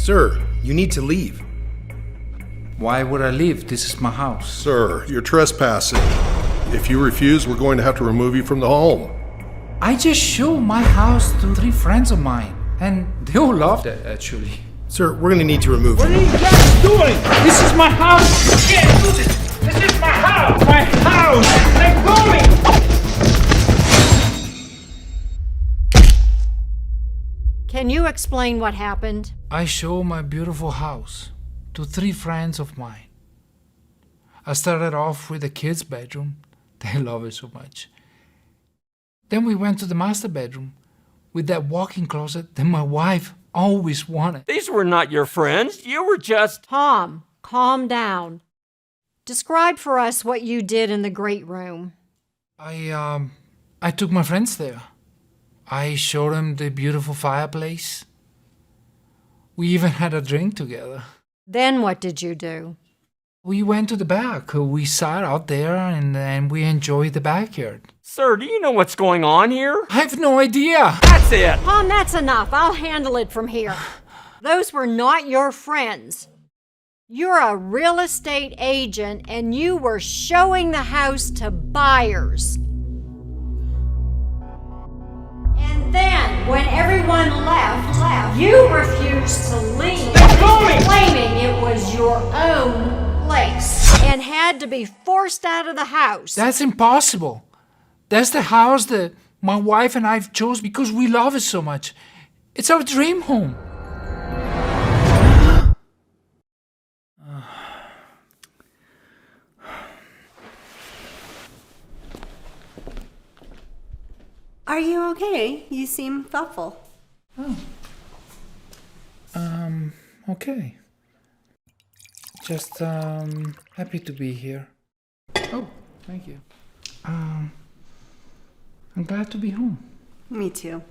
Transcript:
Sir, you need to leave. Why would I leave? This is my house. Sir, you're trespassing. If you refuse, we're going to have to remove you from the home. I just showed my house to 3 friends of mine, and they all loved it, actually. Sir, we're going to need to remove What you. are you guys doing? This is my house! You can't do this! This is my house! My house! I'm going! Can you explain what happened? I showed my beautiful house to 3 friends of mine. I started off with the kids' bedroom. They love it so much. Then we went to the master bedroom with that walk-in closet that my wife always wanted. These were not your friends. You were just... Tom, calm down. Describe for us what you did in the great room. I took my friends there. I showed them the beautiful fireplace. We even had a drink together. Then what did you do? We went to the back. We sat out there and we enjoyed the backyard. Sir, do you know what's going on here? I have no idea. That's it. Tom, that's enough. I'll handle it from here. Those were not your friends. You're a real estate agent and you were showing the house to buyers. And then, when everyone left, you refused to leave, claiming it was your own place and had to be forced out of the house. That's impossible. That's the house that my wife and I chose because we love it so much. It's our dream home. Are you okay? You seem thoughtful. Okay. Just, happy to be here. Oh, thank you. I'm glad to be home. Me too.